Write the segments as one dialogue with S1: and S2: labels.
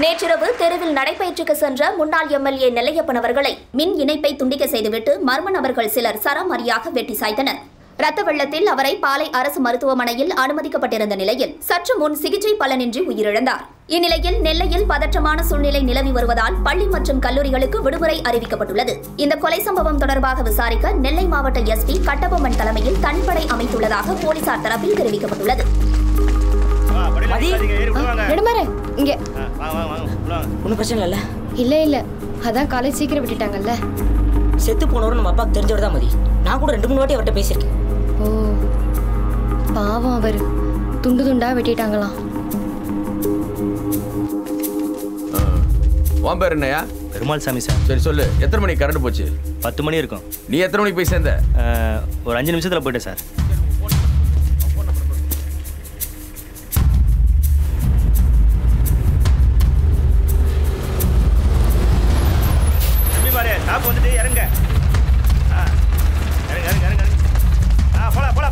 S1: நேற்றிரவு தெருவில் நடைபயிற்சிக்கு சென்ற முன்னாள் எம்எல்ஏ நெல்லையப்பன் அவர்களை மின் இணைப்பை துண்டிக்க செய்துவிட்டு மர்ம நபர்கள் சிலர் சரமாரியாக வெட்டி சாய்த்தனர். ரத்த வெள்ளத்தில் அவரை பாளை அரசு மருத்துவமனையில் அனுமதிக்கப்பட்டிருந்த நிலையில் சற்று முன் சிகிச்சை பலனின்றி உயிரிழந்தார். இந்நிலையில் நெல்லையில் பதற்றமான சூழ்நிலை நிலவி வருவதால் பள்ளி மற்றும் கல்லூரிகளுக்கு விடுமுறை அறிவிக்கப்பட்டுள்ளது. இந்த கொலை சம்பவம் தொடர்பாக விசாரிக்க நெல்லை மாவட்ட எஸ்பி கட்டபொம்மன் தலைமையில் தனிப்படை அமைத்துள்ளதாக போலீசார் தரப்பில் தெரிவிக்கப்பட்டுள்ளது.
S2: இல்ல அதான் காலேஜ் சீக்கிரம் விட்டுட்டாங்கல்ல.
S3: செத்து போனவரும் நம்ம அப்பாவுக்கு தெரிஞ்சவர் தான் மதி. நான் கூட 2-3 வாட்டி அவர்கிட்ட பேசியிருக்கேன்.
S2: ஓ பாவம், அவர் துண்டு துண்டா வெட்டிட்டாங்களாம்.
S4: உன் பேர் என்னையா?
S5: பெருமாள் சாமி சார்.
S4: சரி சொல்லு, எத்தனை மணிக்கு கரண்ட் போச்சு?
S5: 10 மணி இருக்கும்.
S4: நீ எத்தனை மணிக்கு போய் சேர்ந்த?
S5: ஒரு 5 நிமிஷத்தில் போயிட்டேன் சார். வந்துட்டு இறங்க.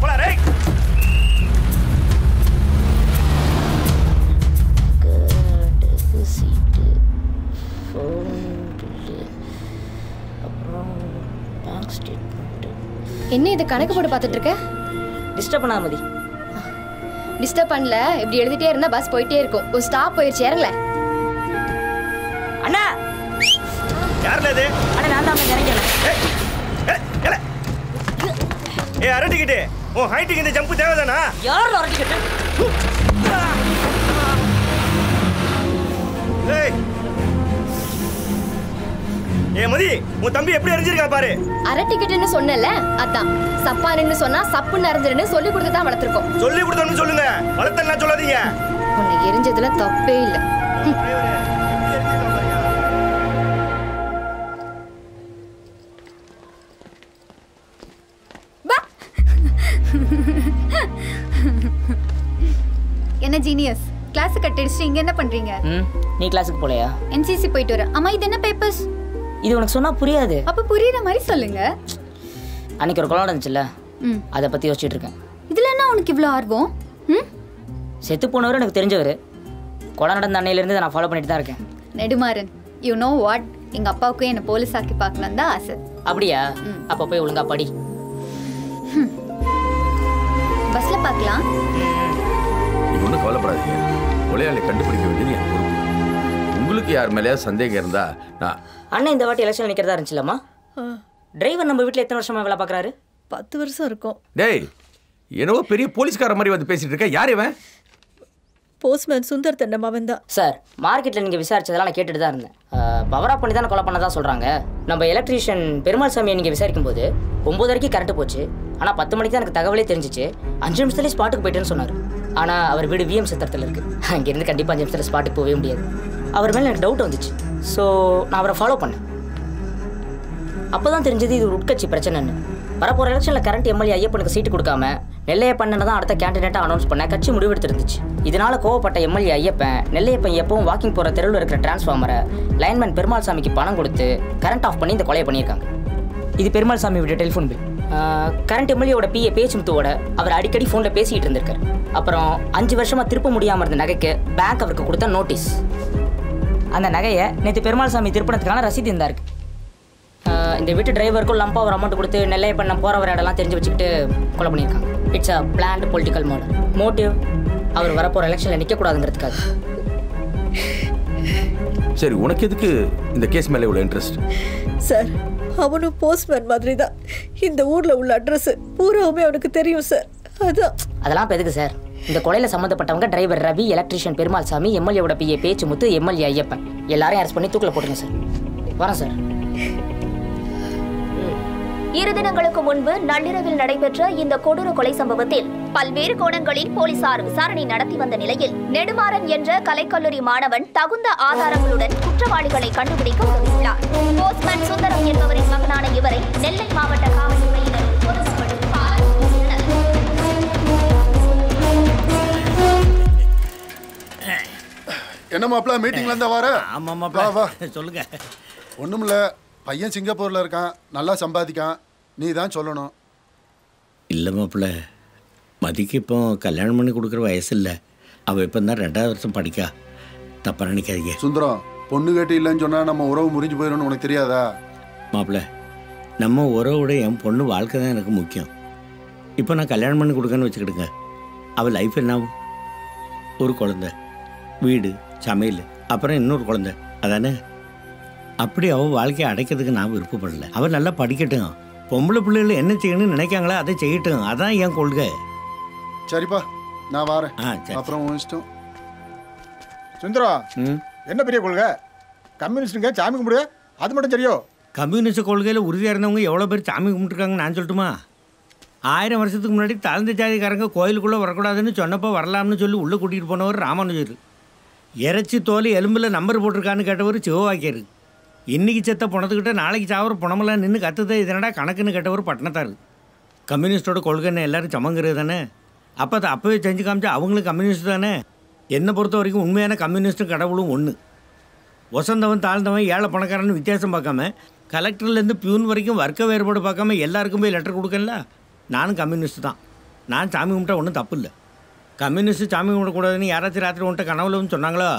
S5: போல ரைட்.
S2: என்ன இது கணக்கு போட்டு பார்த்துட்டு இருக்க?
S3: டிஸ்டர்ப் பண்ணாத மதி.
S2: டிஸ்டர்ப் பண்ணல, இப்படி எழுதிட்டே இருந்தா பஸ் போயிட்டே இருக்கும். ஒரு ஸ்டாப் போயிடுச்சு, இறங்கல.
S3: அண்ணா
S5: யார்ல இது?
S3: அண்ணா நான் தான் இறங்கல.
S5: ஏய் அரட்டிக்கிட்டு உன் ஹைட்டுக்கு இந்த ஜம்ப் தேவைதானா?
S3: யார் அரட்டிக்கிட்டு?
S5: ஏய் ஏய் மதி, உன் தம்பி எப்படி அறிஞ்சிருக்கா பாரு.
S2: அரட்டிக்கிட்டுன்னு சொன்னல, அதான் சப்பானுன்னு சொன்னா சப்பு நிறைஞ்சிருன்னு சொல்லி கொடுத்து தான் வளர்த்துருக்கோம்.
S5: சொல்லி கொடுத்தோம்னு சொல்லுங்க, வளர்த்தலாம் சொல்லாதீங்க.
S2: உன்னை எரிஞ்சதுல தப்பே இல்லை.
S6: என்ன ஜீனியஸ், கிளாஸ் கட் அடிச்சு இங்க என்ன பண்றீங்க?
S3: நீ கிளாஸுக்கு போலையா?
S6: என்சிசி போயிட்டு வர. அம்மா இது என்ன பேப்பர்ஸ்?
S3: இது உனக்கு சொன்னா புரியாது.
S6: அப்ப புரியுற மாதிரி சொல்லுங்க.
S3: அன்னைக்கு ஒரு கொலை நடந்துச்சுல்ல, அதை பத்தி யோசிச்சுட்டு இருக்கேன்.
S6: இதுல என்ன உனக்கு இவ்வளவு ஆர்வம்?
S3: செத்து போனவர் எனக்கு தெரிஞ்சவர். கொலை நடந்த அன்னையிலிருந்து நான் ஃபாலோ பண்ணிட்டு தான் இருக்கேன்.
S6: நெடுமாறன், யூ நோ வாட், எங்க அப்பாவுக்கும் என்ன போலீஸ் ஆக்கி பார்க்கணும் தான் ஆசை.
S3: அப்படியா? அப்ப போய் ஒழுங்கா படி.
S6: பஸ்ல பார்க்கலாம்.
S4: ஒன்றும் கவலைப்படாதீங்க, கொலையாளி கண்டுபிடிக்க வேண்டியது என் பொறுப்பு. உங்களுக்கு யார் மேலேயாவது சந்தேகம் இருந்தா நான்
S3: அண்ணன் இந்த வாட்டி எலெக்ஷன் நிற்கிறதா இருந்துச்சுலம்மா. டிரைவர் நம்ம வீட்டில் எத்தனை வருஷமா வேலை பார்க்குறாரு?
S7: 10 வருஷம் இருக்கும்.
S4: டேய், என்னவோ பெரிய போலீஸ்கார மாதிரி வந்து பேசிட்டு இருக்க. யார் இவன்?
S7: போஸ்ட்மேன் சுந்தர் தண்டம் அவன் தான்
S3: சார். மார்க்கெட்டில் நீங்கள் விசாரிச்சதெல்லாம் நான் கேட்டுட்டு தான் இருந்தேன். பவரா பண்ணி தானே கொலை பண்ணதான் சொல்கிறாங்க. நம்ம எலக்ட்ரீஷியன் பெருமாள் சாமியை நீங்கள் விசாரிக்கும் போது 9 வரைக்கும் கரண்ட் போச்சு. ஆனால் 10 மணிக்கு தான் எனக்கு தகவலே தெரிஞ்சிச்சு. 5 நிமிஷத்துலேயே ஸ்பாட்டுக்கு போயிட்டேன்னு சொன்னார். ஆனால் அவர் வீடு விஎம் சத்திரத்தில் இருக்குது. அங்கேருந்து கண்டிப்பாக 5 நிமிஷத்தில் ஸ்பாட்டுக்கு போகவே முடியாது. அவர் மேலே எனக்கு டவுட் வந்துச்சு. ஸோ நான் அவரை ஃபாலோ பண்ணேன். அப்போ தான் தெரிஞ்சது இது ஒரு உட்கட்சி பிரச்சனைன்னு. வரப்போகிற எலெக்ஷனில் கரண்ட் எம்எல்ஏ ஐயப்பனுக்கு சீட்டு கொடுக்காம நெல்லையப்பன் தான் அடுத்த கேண்டிடேட்டாக அனௌன்ஸ் பண்ண கட்சி முடிவெடுத்துருந்துச்சு. இதனால் கோவப்பட்ட எம்எல்ஏ ஐயப்பன் நெல்லையப்பன் எப்பவும் வாக்கிங் போகிற தெருவில் இருக்கிற டிரான்ஸ்ஃபார்மரை லைன்மேன் பெருமாள் சாமிக்கு பணம் கொடுத்து கரண்ட் ஆஃப் பண்ணி இந்த கொலையை பண்ணியிருக்காங்க. இது பெருமாள் சாமி விட டெலிஃபோன் பில். கரண்ட் எம்எல்ஏவோட பிஏ பேச்சுமுத்துவோட அவர் அடிக்கடி ஃபோனில் பேசிக்கிட்டு இருந்திருக்காரு. அப்புறம் 5 வருஷமாக திருப்ப முடியாமல் இருந்த நகைக்கு பேங்க் அவருக்கு கொடுத்த நோட்டீஸ். அந்த நகையை நேற்று பெருமாள் சாமி திருப்பணத்துக்கான ரசீது இருந்தா இருக்கு. இந்த வீட்டு டிரைவருக்கும் லம்பா ஒரு அமௌண்ட் கொடுத்து நெல்லையப்பன் போகிற வர இடம்லாம் தெரிஞ்சு வச்சுக்கிட்டு கொலை பண்ணியிருக்காங்க. It's a planned political murder. Motive அவர் வரப்போகிற எலெக்ஷனில் நிற்கக்கூடாதுங்கிறதுக்காக.
S4: சரி, உனக்கு எதுக்கு இந்த கேஸ் மேலே இவ்வளோ இன்ட்ரெஸ்ட்?
S7: சார், அவனும் போஸ்ட்மேன் மாதிரி தான். இந்த ஊரில் உள்ள அட்ரஸ் பூராவுமே அவனுக்கு தெரியும் சார்.
S3: அதெல்லாம் இப்போ எதுக்கு சார்? இந்த கொலையில் சம்மந்தப்பட்டவங்க டிரைவர் ரவி, எலக்ட்ரீஷியன் பெருமாள் சாமி, எம்எல்ஏவோட பிஏ பேச்சுமுத்து, எம்எல்ஏ ஐயப்பன் எல்லாரையும் அரெஸ்ட் பண்ணி தூக்கில் போட்டுருங்க சார். வரேன் சார்.
S1: 2 தினங்களுக்கு முன்பு நள்ளிரவில் நடைபெற்ற இந்த கொடூர கொலை சம்பவத்தில் பல்வேறு கோணங்களில் போலீசார் விசாரணை நடத்தி வந்த நிலையில் நெடுமாறன் என்ற கலைக்கல்லூரி மாணவன் தகுந்த ஆதாரங்களுடன் குற்றவாளிகளை கண்டுபிடிக்க உதவியுள்ளார். போஸ்ட்மேன் சுந்தரம் என்பவரின் மகனான இவரை நெல்லை மாவட்ட காவல்துறையினர் பொதுமக்களுக்கு பாராட்டினர்.
S8: என்ன மாப்பிள்ள மீட்டிங்ல இருந்தா வர?
S9: ஆமா மாப்பிள்ள, சொல்லுங்க.
S8: ஒண்ணுமில்ல, பையன் சிங்கப்பூர்ல இருக்கான், நல்லா சம்பாதிக்கான், நீ தான் சொல்லணும்.
S9: இல்லை மாப்பிள்ள, மதிக்கு இப்போ கல்யாணம் பண்ணி கொடுக்குற வயசு இல்லை. அவள் இப்போ தான் 2வது வருஷம் படிக்கா. தப்பாக நினைக்காதீங்க.
S8: சுந்தரம், பொண்ணு கேட்டு இல்லைன்னு சொன்னால் நம்ம உறவு முறிஞ்சு போயிடும்னு உனக்கு தெரியாதா?
S9: மாப்பிள்ள, நம்ம உறவோட என் பொண்ணு வாழ்க்கை தான் எனக்கு முக்கியம். இப்போ நான் கல்யாணம் பண்ணி கொடுக்கன்னு வச்சுக்கிடுங்க, அவள் லைஃப் என்ன ஆகும்? ஒரு குழந்தை, வீடு, சமையல், அப்புறம் இன்னொரு குழந்தை, அதானே? அப்படி அவள் வாழ்க்கையை அடைக்கிறதுக்கு நான் விருப்பப்படலை. அவள் நல்லா படிக்கட்டும், பொம்பளை பிள்ளைகள் என்ன செய்யணும்னு நினைக்காங்களோ அதை செய்யட்டும், அதான் என் கொள்கை.
S8: சரிப்பா, நான் வரேன்.
S9: சரி.
S8: அப்புறம் உன் இஷ்டம்.
S10: சுந்தரம், என்ன பெரிய கொள்கை? கம்யூனிஸ்டுங்க சாமி கும்பிடுங்க, அது மட்டும் சரியோ?
S9: கம்யூனிஸ்ட் கொள்கையில் உறுதியாக இருந்தவங்க எவ்வளோ பேர் சாமி கும்பிட்டுருக்காங்கன்னு நான் சொல்லட்டுமா? 1000 வருஷத்துக்கு முன்னாடி தாழ்ந்த ஜாதிக்காரங்க கோயிலுக்குள்ளே வரக்கூடாதுன்னு சொன்னப்போ வரலாம்னு சொல்லி உள்ளே கூட்டிகிட்டு போனவர் ராமானுஜர். இறைச்சி தோல் எலும்பில் நம்பர் போட்டிருக்கான்னு கேட்டவர் சிவவாக்கியர். இன்றைக்கி செத்த பணத்துக்கிட்ட நாளைக்கு சாவர பணமெல்லாம் நின்று கற்றுதை இதனடா கணக்குன்னு கேட்டவர் பட்டணத்தார். கம்யூனிஸ்டோட கொள்கைன்னு எல்லோரும் சமங்கிறது தானே? அப்போ அதை அப்போவே செஞ்சு காமிச்சா அவங்களும் கம்யூனிஸ்ட் தானே? என்னை பொறுத்த வரைக்கும் உண்மையான கம்யூனிஸ்ட்டும் கடவுளும் ஒன்று. வசந்தவன் தாழ்ந்தவன் ஏழை பணக்காரன்னு வித்தியாசம் பார்க்காம, கலெக்டர்லேருந்து பியூன் வரைக்கும் வர்க்க வேறுபாடு பார்க்காம எல்லாருக்கும் போய் லெட்டர் கொடுக்கல. நானும் கம்யூனிஸ்ட் தான். நான் சாமி கும்பிட்டா ஒன்றும் தப்பு இல்லை. கம்யூனிஸ்ட்டு சாமி கும்பிடக்கூடாதுன்னு யாராச்சும் ராத்திரி உன்ட்ட கனவுலன்னு சொன்னாங்களோ?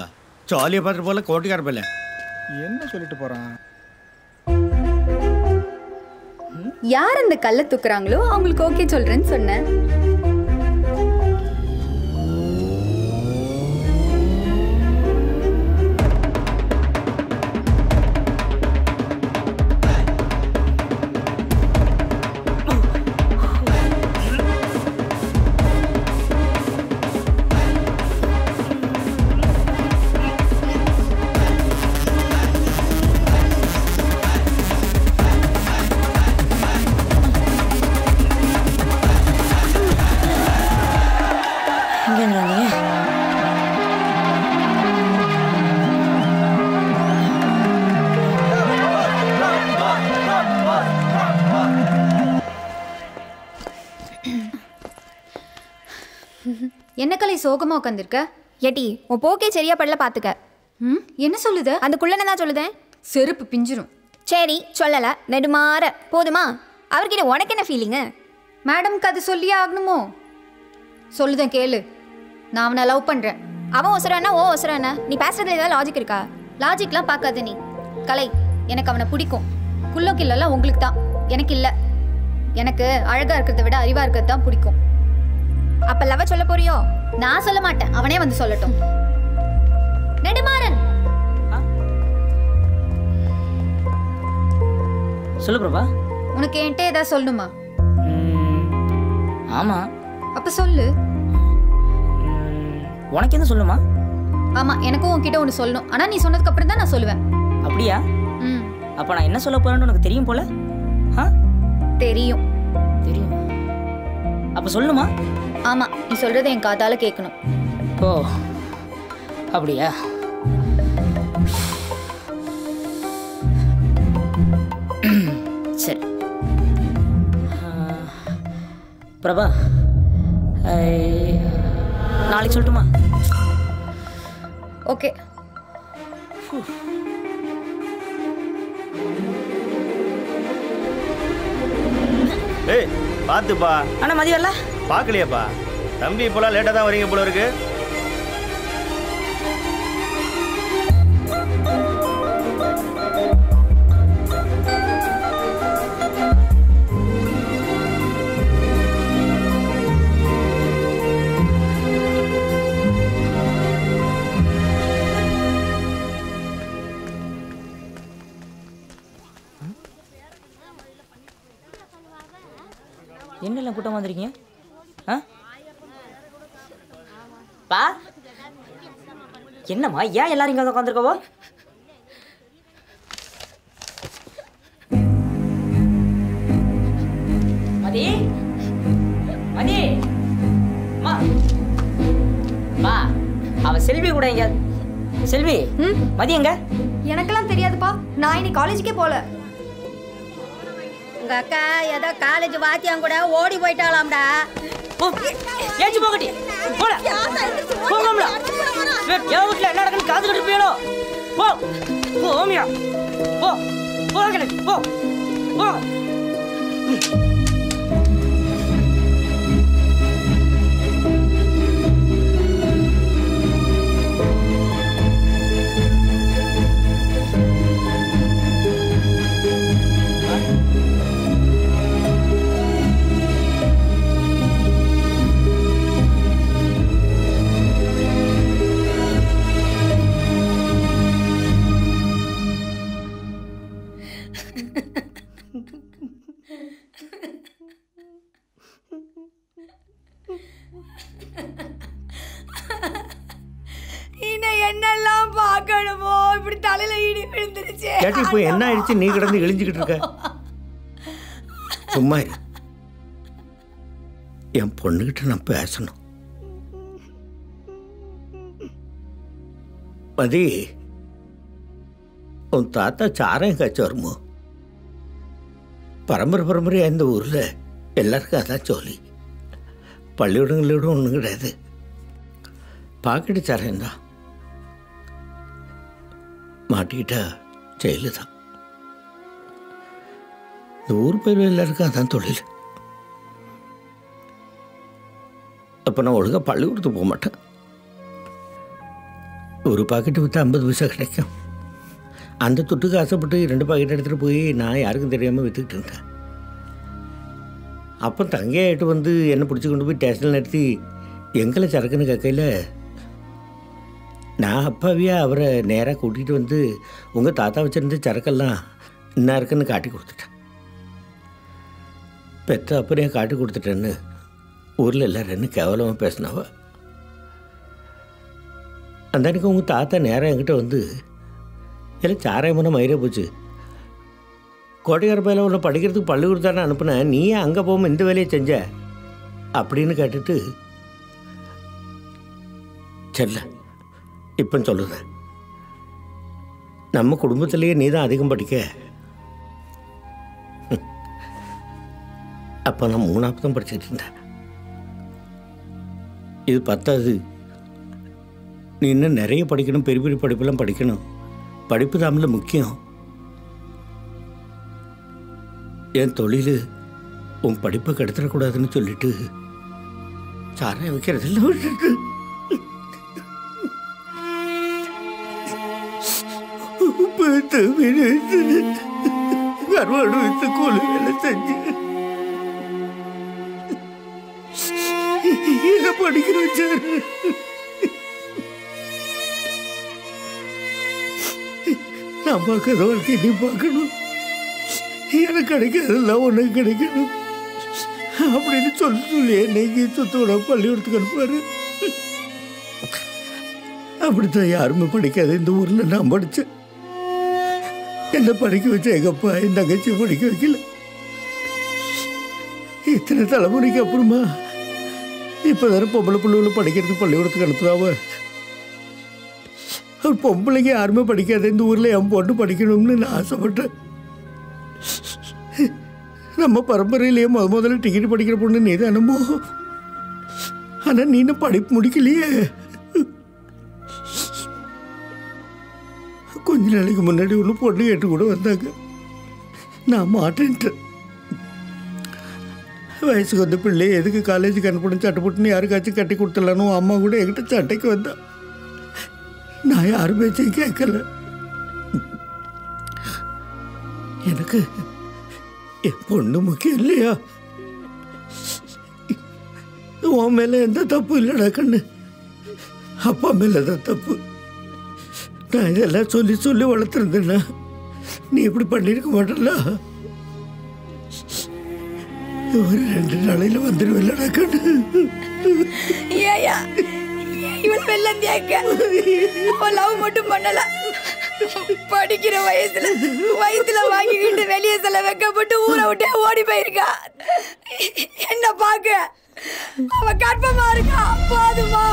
S9: ஜாலியை பார்த்துட்டு போல கோட்டிக்கார போல.
S10: என்ன சொல்லிட்டு போகிறான்?
S6: யார் அந்த கல்லை தூக்குறாங்களோ அவங்களுக்கு ஓகே சொல்றேன்னு சொன்னேன். என்ன கலை சோகமா உட்காந்துருக்க?
S2: ஏட்டி உன் போக்கே சரியா படல பாத்துக்க.
S6: என்ன சொல்லுது?
S2: அந்த குள்ளனை தான் சொல்லுதேன்.
S6: செருப்பு பிஞ்சிரும்.
S2: சரி சொல்லல, நெடுமாற போதுமா? அவர்கிட்ட உனக்கு என்ன ஃபீலிங்கு?
S6: மேடம்க்கு அது சொல்லியே ஆகணுமோ? சொல்லுதேன் கேளு. நான் அவனை லவ் பண்றேன்.
S2: அவன் ஒசரம் என்ன, ஓ ஒசரம் என்ன? நீ பேசுறதுல ஏதாவது லாஜிக் இருக்கா?
S6: லாஜிக்லாம் பார்க்காத நீ. கலை, எனக்கு அவனை பிடிக்கும். குள்ளோ கில்லெல்லாம் உங்களுக்கு தான், எனக்கு இல்லை. எனக்கு அழகா இருக்கிறத விட அறிவா இருக்கிறது தான் பிடிக்கும்.
S2: அப்ப லவ சொல்ல போறியோ?
S6: நான் சொல்ல மாட்டேன், அவனே வந்து சொல்லட்டும்.
S2: நெடுமாறன்,
S3: சொல்லு பிரபா.
S6: உனக்கு என்கிட்ட ஏதாவது சொல்லணுமா?
S3: ஆமா.
S6: அப்ப சொல்லு.
S3: உனக்கு என்ன சொல்லுமா?
S6: ஆமா, எனக்கும் உன்கிட்ட ஒன்று சொல்லணும். ஆனா நீ சொன்னதுக்கு அப்புறம் தான் நான் சொல்லுவேன்.
S3: அப்படியா? அப்ப நான் என்ன சொல்ல போறேன்னு உனக்கு தெரியும் போல.
S6: தெரியும்.
S3: தெரியும். அப்ப சொல்லுமா?
S6: ஆமா, நீ சொல்றதை என் காதால கேட்கணும்.
S3: ஓ அப்படியா? சரி பிரபா, நாளைக்கு சொல்லட்டுமா?
S6: ஓகே.
S5: ஏய் பாத்துப்பா.
S3: அண்ணா மதியம் வரல?
S5: பார்க்கலையாப்பா? தம்பி இப்போலாம் லேட்டாக தான் வரீங்க போல இருக்கு.
S3: என்னெல்லாம் கூட்டமாக வந்திருக்கீங்க? பா என்னம்மா, ஏன் எல்லாரும் இங்கே உட்காந்துருக்கவோ? மதி மதி மா பா, அவ செல்வி கூட எங்க? செல்வி, மதி எங்க?
S2: எனக்கெல்லாம் தெரியாதுப்பா, நான் இன்னைக்கு காலேஜுக்கே போல.
S11: உங்க அக்கா ஏதோ காலேஜ் வாத்தியான் கூட ஓடி போயிட்டாலாம்டா.
S3: ஏச்சி போகட்டி போல போகம்ல. என் வீட்டில் என்ன நடக்குன்னு காது கட்டிருப்பீங்களோ? போ போமியா, போ போக போ போ.
S11: போயிடுச்சு.
S9: கேட்டு இப்போ என்ன ஆயிடுச்சு? நீ கிடந்து இழிஞ்சுக்கிட்டு இருக்க. சும்மா இரு. என் பொண்ணுகிட்ட நான் பேசணும். மதி, உன் தாத்தா சாரம் காய்ச்சி வருமோ? பரம்பரையாக இந்த ஊரில் எல்லாருக்கும் அதான் சொல்லி. பள்ளிக்கூடங்களோட ஒன்றும் கிடையாது. பாக்கெட்டு சாரம் தான். மாட்டிக்கிட்டா செயலு தான். இந்த ஊர் பேர் எல்லாருக்கும் அதான் தொழில். அப்போ நான் ஒழுங்காக பள்ளிக்கூடத்துக்கு போக மாட்டேன். ஒரு பாக்கெட்டு விற்றா 50 பைசா கிடைக்கும். அந்த துட்டுக்கு ஆசைப்பட்டு 2 பாக்கெட் எடுத்துகிட்டு போய் நான் யாருக்கும் தெரியாமல் விற்றுக்கிட்டு இருந்தேன். அப்போ தங்கையாயிட்டு வந்து என்னை பிடிச்சி கொண்டு போய் ஸ்டேஷனில் நிறுத்தி எங்களை சரக்குன்னு கேட்கையில் நான் அப்பாவியாக அவரை நேராக கூட்டிகிட்டு வந்து உங்கள் தாத்தா வச்சுருந்த சரக்கெல்லாம் இன்னும் இருக்குன்னு காட்டி கொடுத்துட்டேன். பெற்ற அப்புறம் காட்டி கொடுத்துட்டேன்னு ஊரில் எல்லோரும் என்ன கேவலமாக பேசினாவா. அந்த அன்றைக்கி உங்கள் தாத்தா நேராக என்கிட்ட வந்து எல்லாம் சாராயமான மயிரே போச்சு, கோட்டைக்கார பையில உன்னை படிக்கிறதுக்கு பள்ளிக்கூடத்தானே அனுப்புனேன், நீ அங்கே போகாமல் இந்த வேலையை செஞ்ச அப்படின்னு கேட்டுட்டு செல்ல இப்போ சொல்லுறேன். நம்ம குடும்பத்திலேயே நீ தான் அதிகம் படிக்க. அப்போ நான் 3ஆவது தான் படிச்சுட்டு இருந்தேன். இது 10வது. நீ இன்னும் நிறைய படிக்கணும், பெரிய பெரிய படிப்பெல்லாம் படிக்கணும். படிப்பு தான் முக்கியம். என் தொழில் உன் படிப்பை கெடுத்துடக்கூடாதுன்னு சொல்லிட்டு சாராயம் வைக்கிறதெல்லாம் விட்டுட்டு கருவாடு வைத்து கோழி வேலை செஞ்சு என்ன படிக்கிற வச்சாரு. நான் பார்க்காத வாழ்க்கை நீ பார்க்கணும், எனக்கு கிடைக்காதெல்லாம் உனக்கு கிடைக்கணும் அப்படின்னு சொல்லி என்னைக்கு சுத்தோட பள்ளிக்கூடத்துக்கு அனுப்புவாரு. அப்படித்தான் யாருமே படிக்காது இந்த ஊரில் நான் படித்தேன். என்ன படிக்க வச்ச எங்கள் அப்பா என் தங்கச்சியை படிக்க வைக்கல. இத்தனை தலைமுறைக்கு அப்புறமா இப்போ தானே பொம்பளை பிள்ளைகளை படிக்கிறதுக்கு பள்ளிக்கூடத்துக்கு அனுப்புதாவ. அவர் பொம்பளைங்க யாருமே படிக்காது இந்த ஊரில் என் பொண்ணு படிக்கணும்னு நான் ஆசைப்பட்டேன். நம்ம பரம்பரையிலேயே முதல்ல டிக்கெட் படிக்கிற பொண்ணு நீ தான் என்னமோ. ஆனால் நீ இன்னும் படிப்பு முடிக்கலையே. கொஞ்ச நாளைக்கு முன்னாடி ஒன்று பொண்ணு கேட்டு கூட வந்தாங்க, நான் மாட்டேன்ட்டேன். வயசுக்கு வந்த பிள்ளை எதுக்கு காலேஜுக்கு அனுப்பணும், சட்டை போட்டுன்னு யாருக்காச்சும் கட்டி கொடுத்துடலான்னு அம்மா கூட என்கிட்ட சட்டைக்கு வந்தா. நான் யாரும் பேச்சையும் கேட்கல. எனக்கு என் பொண்ணு முக்கியம் இல்லையா? உன் மேல எந்த தப்பு இல்லைடா கண்ணு, அப்பா மேல தான் தப்பு. நான் இதெல்லாம் சொல்லி சொல்லி வளர்த்துருந்தேன்னா நீ இப்படி பண்ணிருக்க மாட்டல. ஒரு 2 நாளையில வந்துடுவில்லடா கண்ணு.
S11: ஏயா இவன் வெள்ளந்தியாக்க லவ் மட்டும் பண்ணல, படிக்கிற வயசுல வாங்கிக்கிட்டு வெளியே செல்ல வைக்கப்பட்டு ஊரை விட்டே ஓடி போயிருக்கா. என்ன பாக்க அவ கற்பமா இருக்கா, போதுமா?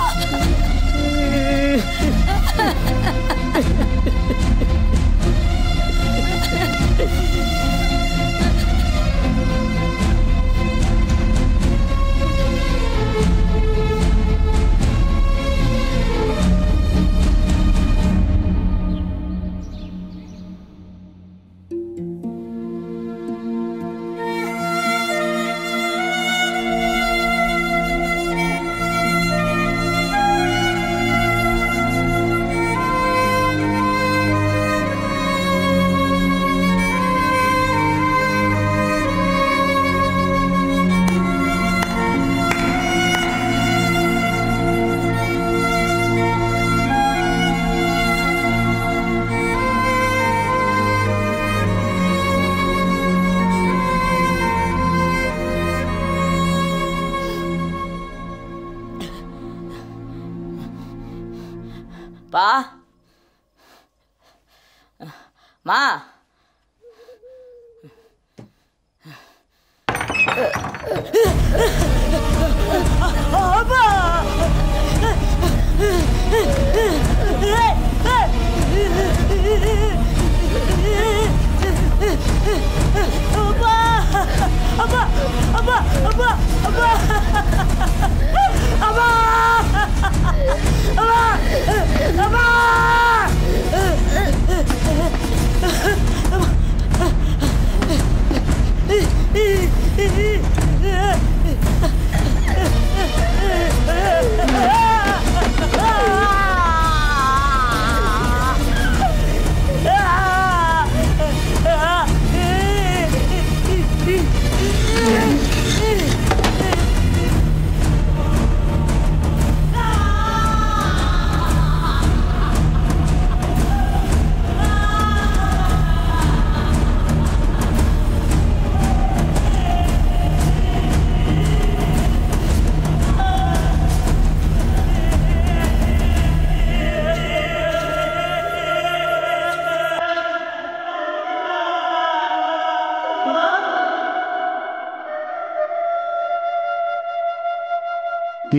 S3: மா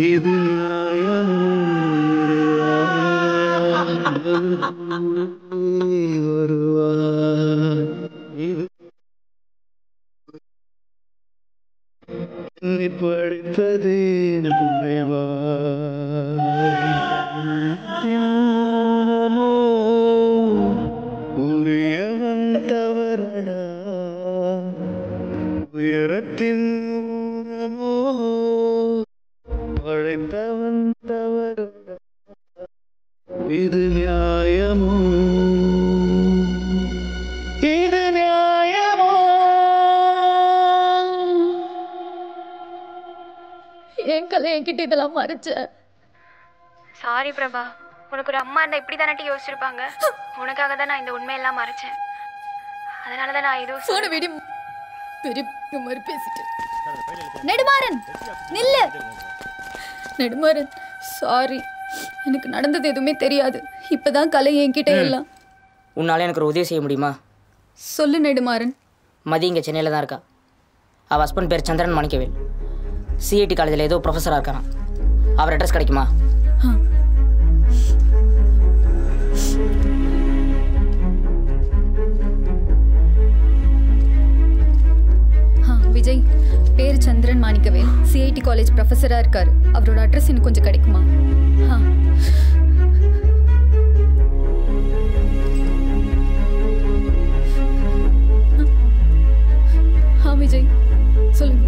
S12: இது படித்ததே உரியவன் தவறடா உயரத்தின் படைத்தவன் தவறடா இது நியாயமோ இது நியாயமோ
S13: என் கலை என்கிட்ட இதெல்லாம் மறைச்ச.
S14: சாரி பிரபா, உனக்கு ஒரு அம்மா இருந்தா இப்படி தானே யோசிச்சிருப்பாங்க. உனக்காக தான் நான் இந்த உண்மையெல்லாம் மறைச்சேன். அதனால தான் நான் ஏதோ
S13: போன வீடி பெரிய மாதிரி பேசிட்டேன். நெடுமாறன் நில்லு. நெடுமாறன் சாரி, எனக்கு நடந்தது எதுவுமே தெரியாது. இப்பதான் கலை என்கிட்ட எல்லாம்.
S3: உன்னால எனக்கு ஒரு உதவி செய்ய முடியுமா?
S13: சொல்லு நெடுமாறன்.
S3: மதி இங்கே சென்னையில் தான் இருக்கா. அவள் ஹஸ்பண்ட் பேர் சந்திரன் மாணிக்கவேல். சிஐடி காலேஜில் ஏதோ ப்ரொஃபஸராக இருக்காராம். அவர் அட்ரஸ் கிடைக்குமா?
S13: விஜய் பேர் சந்திரன் மாணிக்கவேல், சிஐடி காலேஜ் ப்ரொஃபஸராக இருக்காரு. அவரோட அட்ரஸ் எனக்கு கொஞ்சம் கிடைக்குமா? விஜய் சொல்லுங்க.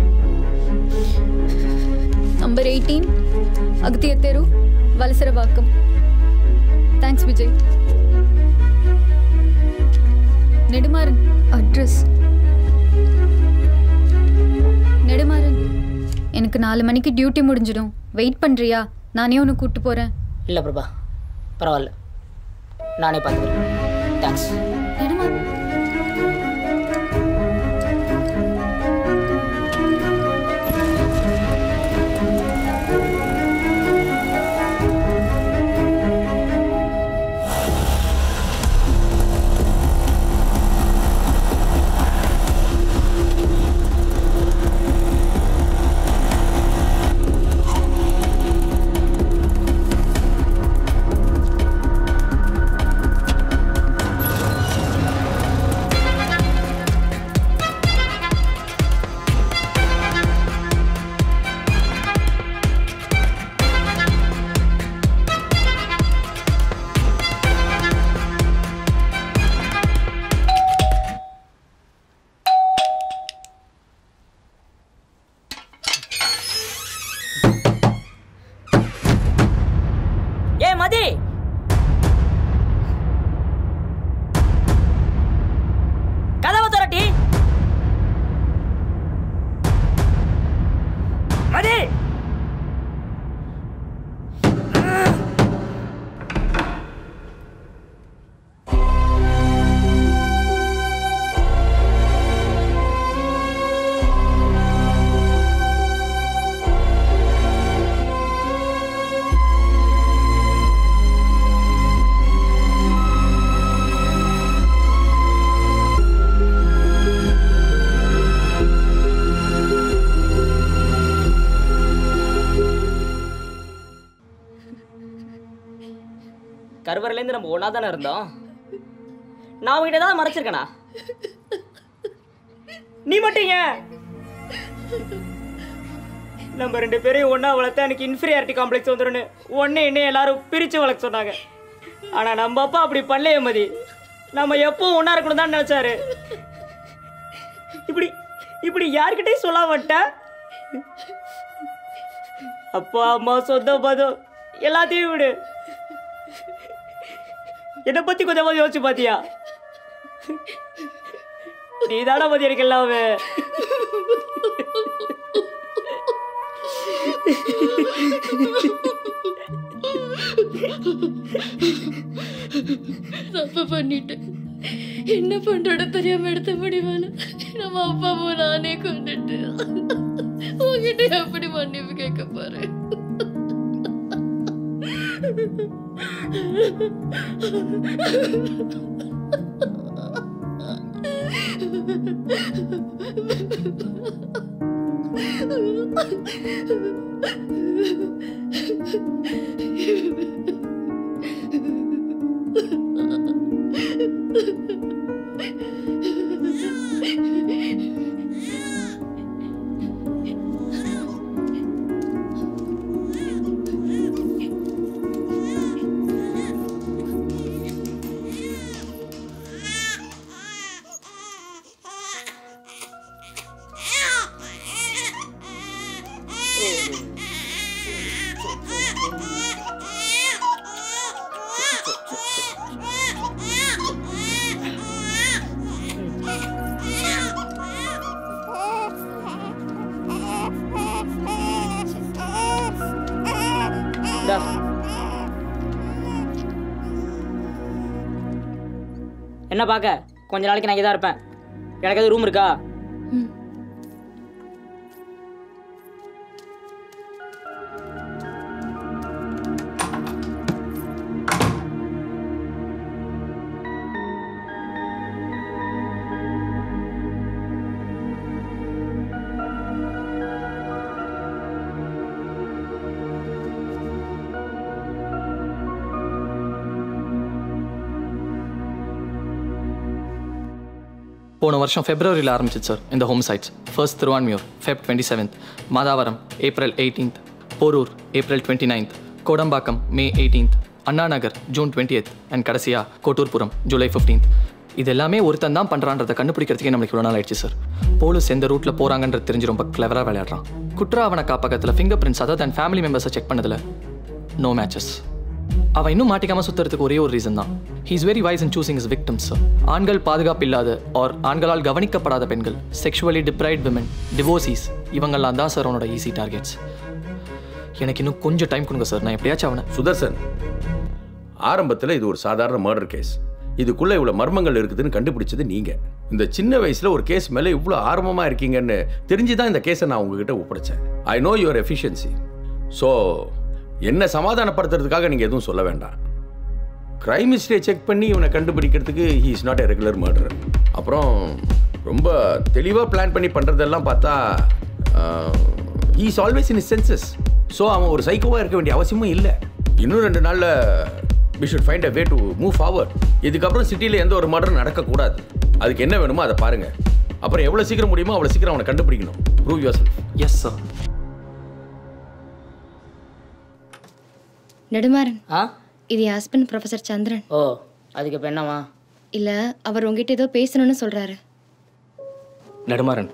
S13: நம்பர் 18 அகத்திய தெரு, வலசரவாக்கம். தேங்க்ஸ் விஜய். நெடுமாறன் அட்ரஸ். நெடுமாறன், எனக்கு 4 மணிக்கு டியூட்டி முடிஞ்சிடும். வெயிட் பண்ணுறியா? நானே உன்னை கூப்பிட்டு போகிறேன்.
S3: இல்லை பிரபா, பரவாயில்ல, நானே பார்த்துக்கிறேன். தேங்க்ஸ்.
S13: நெடுமாறன்
S3: முதல்லேருந்து நம்ம ஒன்றா தானே இருந்தோம். நான் உங்ககிட்ட தான் மறைச்சிருக்கேனா? நீ மட்டும் ஏன் நம்ம 2 பேரையும் ஒன்றா வளர்த்தா எனக்கு இன்ஃபீரியாரிட்டி காம்ப்ளெக்ஸ் வந்துடும்னு என்ன எல்லாரும் பிரித்து வளர்க்க சொன்னாங்க. ஆனால் நம்ம அப்பா அப்படி பண்ணலையே மதி. நம்ம எப்பவும் ஒன்றா இருக்கணும் தான் நினச்சாரு. இப்படி யார்கிட்டையும் சொல்ல மாட்டேன். அப்பா அம்மா சொந்த பதம் எல்லாத்தையும் விடு. என்னை பற்றி கொஞ்சமாக யோசிச்சு பார்த்தியா? நீ தானே மதி எனக்கு எல்லாமே.
S15: தப்பு பண்ணிட்டேன். என்ன பண்றோட தெரியாம எடுத்த முடிவால நம்ம அப்பாவை நானே கொண்டுட்டு உங்ககிட்ட எப்படி மன்னிப்பு கேட்க பாரு.
S3: என்ன பார்க்க? கொஞ்ச நாளைக்கு நான் இங்கே தான் இருப்பேன். எனக்கு எதுவும் ரூம் இருக்கா?
S16: போன வருஷம் ஃபெப்ரவரியில் ஆரம்பிச்சிது சார் இந்த home sites. First Thiruvanmiyur Feb 27th, Madhavaram April 18th, Porur April 29th, Kodambakkam May 18th, Anna Nagar June 20th and கடைசியாக கோட்டூர்புரம் July 15th. இது எல்லாமே ஒருத்தன் தான் பண்ணுறான்றதை கண்டுபிடிக்கிறதுக்கே நம்மளுக்கு இவ்வளோ நாள் ஆயிடுச்சு சார். போலீஸ் எந்த ரூட்டில் போகிறாங்கன்றது தெரிஞ்சு ரொம்ப கிளவராக விளையாடுறான். குற்ற ஆவண காப்பகத்தில் fingerprints other than family மெம்பர்ஸை செக் பண்ணதில் நோ மேட்சஸ். அவன் இன்னும் மாட்டிக்காமல் சுற்றுறதுக்கு ஒரே ஒரு ரீசன் தான். He is very wise in choosing is victims. ஆண்கள் பாதுகாப்பு இல்லாத ஆர் ஆண்களால் கவனிக்கப்படாத பெண்கள், செக்ஷுவலி டிப்ரைவ்ட் விமன், டிவோர்ஸீஸ், இவங்கெல்லாம் தான் சார் அவனோட ஈஸி டார்கெட்ஸ். எனக்கு இன்னும் கொஞ்சம் டைம் கொடுங்க சார், நான் எப்படியாச்சும் அவனை.
S4: சுதர்சன், ஆரம்பத்தில் இது ஒரு சாதாரண மர்டர் கேஸ். இதுக்குள்ளே இவ்வளோ மர்மங்கள் இருக்குதுன்னு கண்டுபிடிச்சது நீங்கள். இந்த சின்ன வயசில் ஒரு கேஸ் மேலே இவ்வளோ ஆர்வமாக இருக்கீங்கன்னு தெரிஞ்சு தான் இந்த கேஸை நான் உங்ககிட்ட ஒப்படைச்சேன். I know your efficiency. So என்ன சமாதானப்படுத்துறதுக்காக நீங்கள் எதுவும் சொல்ல வேண்டாம். கிரைம் ஹிஸ்டரியை செக் பண்ணி இவனை கண்டுபிடிக்கிறதுக்கு he is not a regular murder. அப்புறம் ரொம்ப தெளிவாக பிளான் பண்ணி பண்ணுறதெல்லாம் பார்த்தா he is always in is senses. So அவன் ஒரு சைக்கோவாக இருக்க வேண்டிய அவசியமும் இல்லை. இன்னும் 2 நாளில் we should find a way to move forward. இதுக்கப்புறம் சிட்டியில் எந்த ஒரு மர்டரும் நடக்கக்கூடாது. அதுக்கு என்ன வேணுமோ அதை பாருங்கள். அப்புறம் எவ்வளோ சீக்கிரம் முடியுமோ அவ்வளோ சீக்கிரம் அவனை கண்டுபிடிக்கணும். Prove your self.
S16: Yes sir.
S2: Nedumaran, இது என் ஹஸ்பண்ட் ப்ரொஃபஸர் சந்திரன்.
S3: ஓ, அதுக்கு இப்போ என்னவா?
S2: இல்லை, அவர் உங்ககிட்ட ஏதோ பேசணும்னு சொல்கிறாரு.
S17: Nedumaran,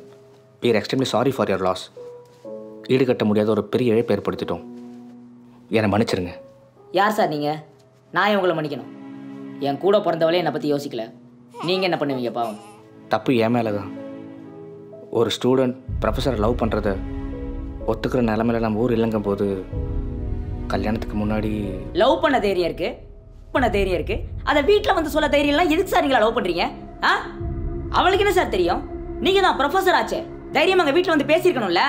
S17: we are extremely sorry for your loss. ஈடுகட்ட முடியாத ஒரு பெரிய இழப்பை ஏற்படுத்திட்டோம். என்னை மன்னிச்சிருங்க.
S3: யார் சார் நீங்கள்? நான் உங்களை மன்னிக்கணும். என் கூட பிறந்தவளே என்னை பற்றி யோசிக்கல. நீங்கள் என்ன பண்ணுவீங்க பாவம்?
S17: தப்பு என் மேலே தான். ஒரு ஸ்டூடெண்ட் ப்ரொஃபஸரை லவ் பண்ணுறத ஒத்துக்கிற நிலமையில நம்ம ஊர் இல்லைங்கும் போது கல்யாணத்துக்கு முன்னாடி
S3: லவ் பண்ண தைரியம் இருக்கு. அதை வீட்டில் வந்து சொல்ல தைரியம்லாம் எதுக்கு சார் நீங்களா லவ் பண்ணுறீங்க? அவளுக்கு என்ன சார் தெரியும்? நீங்கள் தான் ப்ரொஃபஸர் ஆச்சே, தைரியம் அங்கே வீட்டில் வந்து பேசியிருக்கணும்ல.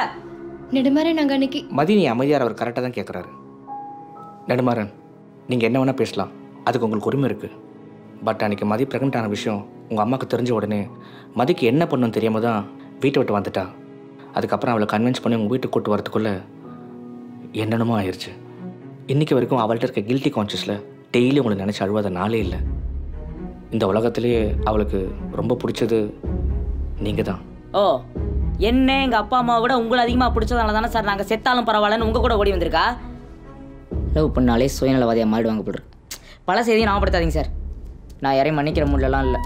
S2: நெடுமாறன், நாங்கள் அன்னைக்கு
S17: மதி நீ அமைதியார், அவர் கரெக்டாக தான் கேட்குறாரு. நெடுமாறன், நீங்கள் என்ன வேணால் பேசலாம், அதுக்கு உங்களுக்கு உரிமை இருக்குது. பட் அன்றைக்கி மதி ப்ரெக்னென்ட் ஆன விஷயம் உங்கள் அம்மாவுக்கு தெரிஞ்ச உடனே மதிக்கு என்ன பண்ணணும்னு தெரியாமல் தான் வீட்டை விட்டு வந்துட்டா. அதுக்கப்புறம் அவளை கன்வின்ஸ் பண்ணி உங்கள் வீட்டுக்கு கூட்டு வரதுக்குள்ளே என்னென்னமோ ஆயிடுச்சு. இன்றைக்கி வரைக்கும் அவள்கிட்ட இருக்க கில்ட்டி கான்ஷியஸில் டெய்லி உங்களை நினச்சி அழுவாத நாளே இல்லை. இந்த உலகத்திலேயே அவளுக்கு ரொம்ப பிடிச்சது நீங்கள் தான்.
S3: ஓ, என்ன எங்கள் அப்பா அம்மாவை விட உங்களை அதிகமாக பிடிச்சதால தானே சார் நாங்கள் செத்தாலும் பரவாயில்லன்னு உங்கள் கூட ஓடி வந்திருக்கா? லவ் பண்ணாலே சுயநலவாதியாக மாறிடுவாங்க போடுற. பல செய்தியும் ஞாபகப்படுத்தாதீங்க சார். நான் யாரையும் மன்னிக்கிற முடியலாம் இல்லை.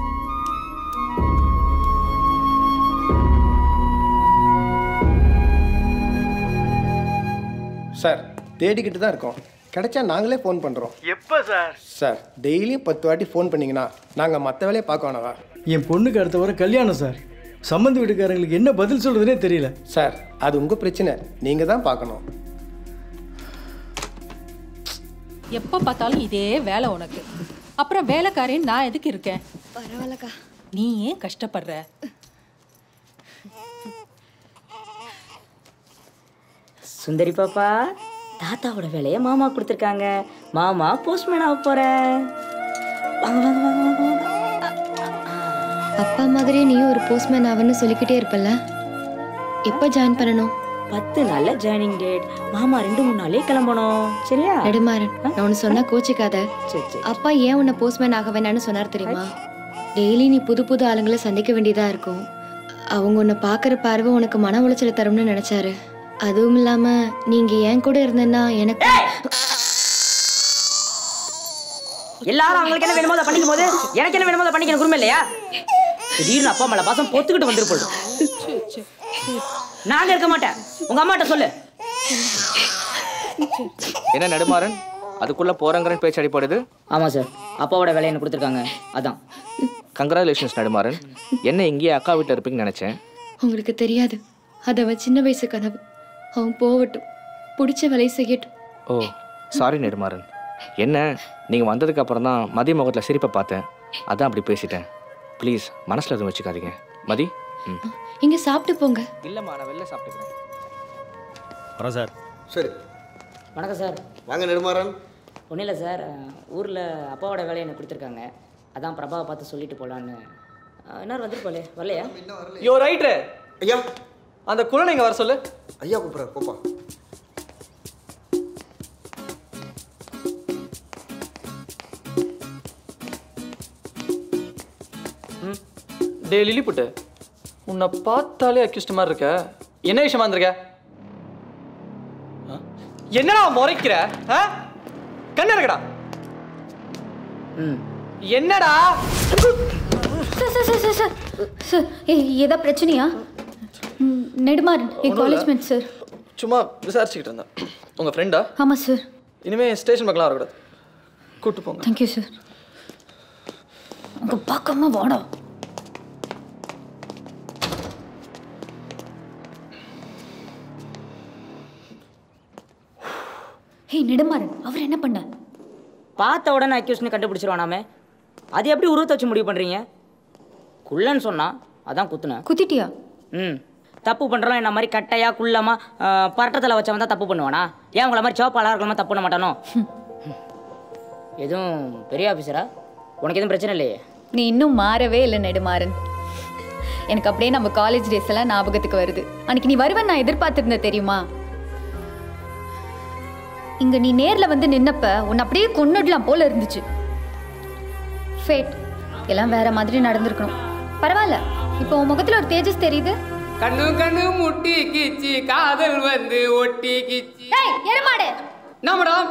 S18: சார் தேடிக்கிட்டு தான் இருக்கோம். கிடைச்சா நாங்களே ஃபோன் பண்ணுறோம்.
S5: எப்போ சார்?
S18: சார் டெய்லியும் 10 வாட்டி ஃபோன் பண்ணிங்கன்னா நாங்கள் மற்ற வேலையை பார்க்க வேணவா?
S19: என் பொண்ணுக்கு அடுத்த வாரம் கல்யாணம் சார். சம்மந்தி வீட்டுக்காரங்களுக்கு என்ன பதில் சொல்கிறதுனே தெரியல
S18: சார். அது உங்கள் பிரச்சனை, நீங்கள் தான் பார்க்கணும்.
S20: எப்போ பார்த்தாலும் இதே வேலை உனக்கு. அப்புறம் வேலைக்காரன் நான் எதுக்கு இருக்கேன்?
S2: பரவாயில்லக்கா.
S20: நீ ஏன் கஷ்டப்படுற?
S3: சுந்தரி பாப்பா, தாத்தாவோட வேலையை மாமா கொடுத்துருக்காங்க. மாமா போஸ்ட்மேன் ஆக போறேன். வாங்க வாங்க வாங்க வாங்க.
S2: அப்பா மாதிரியே நீயும் ஒரு போஸ்ட்மேன் ஆவன்னு சொல்லிக்கிட்டே இருப்பல்ல? எப்போ ஜாயின் பண்ணணும்?
S3: 10 நாள்ல ஜாயினிங் டேட். மாமா 2-3 நாளே கிளம்பணும். சரியா?
S2: நெடுமாறன், நான் ஒன்று சொன்னா கோச்சிக்காத. அப்பா ஏன் உன்னை போஸ்ட்மேன் ஆக வேணான்னு சொன்னார் தெரியுமா? டெய்லி நீ புது புது ஆளுங்களை சந்திக்க வேண்டியதா இருக்கும். அவங்க உன்னை பார்க்குற பார்வை உனக்கு மன உளைச்சலை தரும்னு நினைச்சாரு. அதுவும் இல்லாம நீங்க என் கூட இருந்தேன்னா எனக்கு
S3: எல்லாரும் அவங்களுக்கு என்ன வேணுமோ அதை பண்ணிக்கும் போது எனக்கு என்ன வேணுமோ அதை பண்ணிக்கணும் குடும்பம் இல்லையா? திடீர்னு அப்பா மேல பாசம் பொத்துக்கிட்டு வந்துருப்போம். நாங்க இருக்க மாட்டேன், உங்க அம்மாட்ட சொல்லு.
S17: என்ன நெடுமாறன், அதுக்குள்ள போறங்கறன்னு பேச்சு அடிப்படுது?
S3: ஆமா சார், அப்பாவோட வேலையை என்ன கொடுத்துருக்காங்க, அதான்.
S17: கங்க்ராச்சுலேஷன்ஸ் நெடுமாறன். என்ன இங்கேயே அக்கா வீட்டில் இருப்பீங்கன்னு நினைச்சேன்.
S2: உங்களுக்கு தெரியாது, அது அவன் சின்ன வயசு கனவு. அவன் போகட்டும், பிடிச்ச வேலையை செய்யட்டும்.
S17: ஓ சாரி நெடுமாறன். என்ன நீங்கள் வந்ததுக்கு அப்புறம் தான் மதி முகத்தில் சிரிப்பை பார்த்தேன், அதான் அப்படி பேசிட்டேன். ப்ளீஸ் மனசில் எதுவும் வச்சுக்காதீங்க. மதி
S2: இங்க சாப்பிட்டு போங்க.
S17: இல்லைம்மா, நான் வெளில சாப்பிட்டுக்கிறேன்.
S5: வரேன் சார்.
S21: சரி,
S3: வணக்கம் சார்.
S21: வாங்க நெடுமாறன்.
S3: ஒன்றும் இல்லை சார், ஊரில் அப்பாவோட வேலையை எனக்கு கொடுத்துருக்காங்க, அதான் பிரபாவை பார்த்து சொல்லிட்டு போகலான்னு. என்ன வந்துருப்போலே, வரலையா?
S16: யோ ரைட்டு
S21: ஐயா,
S16: அந்த குழந்தை இங்கே வர சொல்லு.
S21: ஐயா கூப்பிட்றாரு, போப்பா.
S16: டே லிலிபுட்டு, உன்னை பார்த்தாலே அக்யூஸ்ட் மாதிரி இருக்க. என்ன விஷயமா இருந்திருக்க? என்னடா முறைக்கிற? கண்ணு இருக்கடா. என்னடா?
S13: சார் ஏதா பிரச்சனையா? நெடுமாறன் என் காலேஜ்மேட் சார்.
S16: சும்மா விசாரிச்சுக்கிட்டு இருந்தேன். உங்கள் ஃப்ரெண்டா?
S13: ஆமாம் சார்.
S16: இனிமேல் ஸ்டேஷன் பக்கம் வரக்கூடாது, கூப்பிட்டு போங்க.
S13: Thank you sir. உங்கள் பக்கமாக வாடா. ஹே நெடுமாறன், அவர் என்ன பண்ண?
S3: பார்த்த உடனே அக்யூஸ்ட்னு கண்டுபிடிச்சிருவானாமே, அது எப்படி உருவத்தை வச்சு முடிவு பண்ணுறீங்க? குள்ளன்னு சொன்னா அதான் குத்துனேன்.
S13: குத்திட்டியா?
S3: தப்பு பண்ணுறோம். என்ன மாதிரி கட்டையா குள்ளமா பரட்டத்தில் வச்சவன் தான் தப்பு பண்ணுவானா? ஏன் உங்களை மாதிரி சோப்பாளாக இருக்கலாமா தப்பு பண்ண மாட்டானோ? எதுவும் பெரிய ஆஃபீஸரா? உனக்கு எதுவும் பிரச்சனை இல்லையே?
S13: நீ இன்னும் மாறவே இல்லை நெடுமாறன். எனக்கு அப்படியே நம்ம காலேஜ் டேஸ் எல்லாம் ஞாபகத்துக்கு வருது. அன்னைக்கு நீ வருவன் நான் எதிர்பார்த்திருந்தேன் தெரியுமா? இங்க நீ நேர்ல வந்து நின்னப்ப உன்னை அப்படியே கொன்னுடலாம் போல இருந்துச்சு. ஃபேட் எல்லாம் வேற மாதிரி நடந்திருக்கணும். பரவாயில்ல, இப்போ உன் முகத்துல ஒரு தேஜஸ் தெரியுது.
S22: கண்ணு கண்ணு முட்டி கிச்சி காதல் வந்து ஒட்டி கிச்சி.
S13: டேய் எருமாடு,
S22: என்ன மேடம்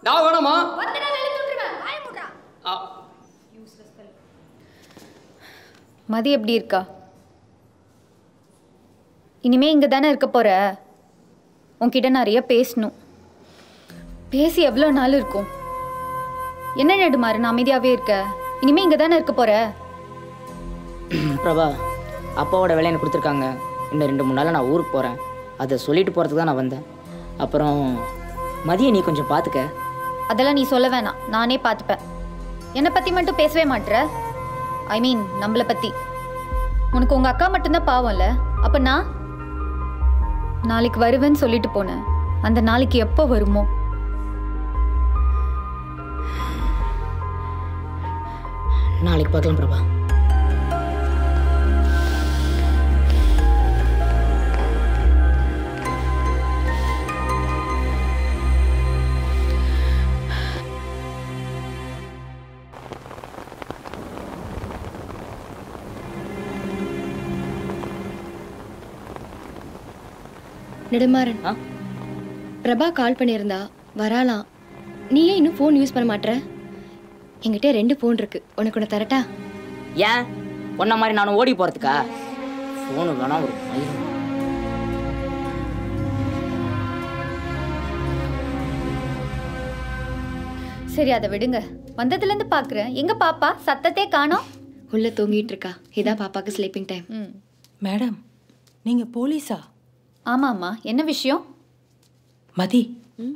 S22: நான் வேணுமா?
S13: வந்து நான் வெளிய தூக்குறேன், வாயை மூடுடா. மதி எப்படி இருக்கா? இனிமே இங்க தானே இருக்க போற. உன்கிட்ட நிறைய பேசணும். பேசி எவ்வளோ நாள் இருக்கும்? என்ன நெடுமாறு நான் அமைதியாவே இருக்க? இனிமே இங்க தானே இருக்க போற.
S3: பிரபா, அப்பாவோட வேலையை எனக்கு கொடுத்துருக்காங்க. இன்னும் 2-3 நாளில் நான் ஊருக்கு போகிறேன். அதை சொல்லிட்டு போகிறதுக்கு தான் நான் வந்தேன். அப்புறம் மதியை நீ கொஞ்சம் பார்த்துக்க.
S13: அதெல்லாம் நீ சொல்ல வேணாம், நானே பார்த்துப்பேன். என்னை பற்றி மட்டும் பேசவே மாட்டுற. ஐ மீன் நம்மளை பற்றி. உனக்கு உங்கள் அக்கா மட்டும்தான் பாவம்ல. அப்போ நான் நாளைக்கு வருவேன்னு சொல்லிட்டு போனேன். அந்த நாளைக்கு எப்போ வருமோ?
S3: நாளைக்கு பார்க்கலாம் பிரபா.
S2: நெடுமாறன் பிரபா கால் பண்ணியிருந்தா வராலாம். நீ ஏன் இன்னும் ஃபோன் யூஸ் பண்ண மாட்ற? என்கிட்ட 2 ஃபோன் இருக்கு, உனக்கு ஒன்று தரட்டா?
S3: ஏன் உன்ன மாதிரி நானும் ஓடி போகிறதுக்கா? ஃபோனு வேணா ஒரு மயிரும்.
S13: சரி அதை விடுங்க. வந்ததுலேருந்து பார்க்குறேன், எங்க பாப்பா சத்தத்தே காணோம்.
S2: உள்ள தூங்கிட்டு இருக்கா. இதான் பாப்பாக்கு ஸ்லீப்பிங் டைம்.
S20: மேடம் நீங்கள் போலீஸா?
S13: ஆமாம்மா, என்ன விஷயம்?
S20: மதி,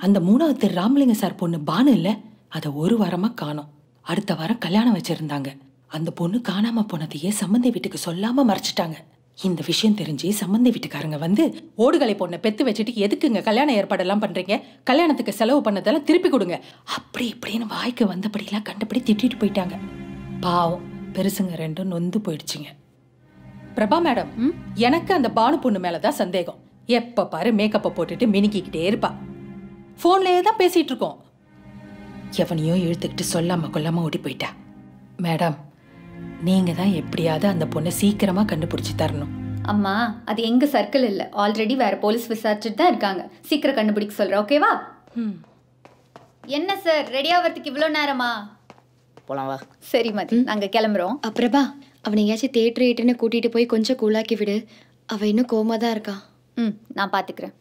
S20: அந்த 3வது தெரு ராமலிங்க சார் பொண்ணு பானு இல்லை, அதை 1 வாரமாக காணோம். அடுத்த வாரம் கல்யாணம் வச்சுருந்தாங்க. அந்த பொண்ணு காணாமல் போனதையே சம்மந்தி வீட்டுக்கு சொல்லாமல் மறைச்சிட்டாங்க. இந்த விஷயம் தெரிஞ்சு சம்மந்தி வீட்டுக்காரங்க வந்து, ஓடுகளை பொண்ணை பெத்து வச்சுட்டு எதுக்குங்க கல்யாண ஏற்பாடெல்லாம் பண்ணுறீங்க, கல்யாணத்துக்கு செலவு பண்ணதெல்லாம் திருப்பி கொடுங்க, அப்படி இப்படின்னு வாய்க்கு வந்தபடியெல்லாம் கண்டபடி திட்டிட்டு போயிட்டாங்க. பாவம் பெருசுங்க 2 நொந்து போயிடுச்சுங்க. பிரபா மேடம், எனக்கு அந்த பானு பொண்ணு மேலே தான் சந்தேகம். எப்போ பாரு மேக்கப்பை போட்டுட்டு மினிக்கிக்கிட்டே இருப்பா. ஃபோன்லேயே தான் பேசிகிட்டு இருக்கோம். எவனையோ இழுத்துக்கிட்டு சொல்லாமல் கொல்லாமல் ஓடி போயிட்டா. மேடம், நீங்கள் தான் எப்படியாவது அந்த பொண்ணை சீக்கிரமாக கண்டுபிடிச்சி தரணும்.
S13: அம்மா, அது எங்க சர்க்கிள் இல்லை, ஆல்ரெடி வேற போலீஸ் விசாரிச்சுட்டு தான் இருக்காங்க. சீக்கிரம் கண்டுபிடிக்க சொல்கிறேன், ஓகேவா? என்ன சார், ரெடி ஆகிறதுக்கு இவ்வளோ நேரமா?
S3: போலாம் வா.
S13: சரி மதி, நாங்கள் கிளம்புறோம்.
S2: பிரபா, அவனை எங்கேயாச்சும் தேட்டர் ஏட்டுன்னு கூட்டிகிட்டு போய் கொஞ்சம் கூலாக்கி விடு. அவன் இன்னும் கோமா தான் இருக்கான்.
S13: நான் பார்த்துக்கிறேன்.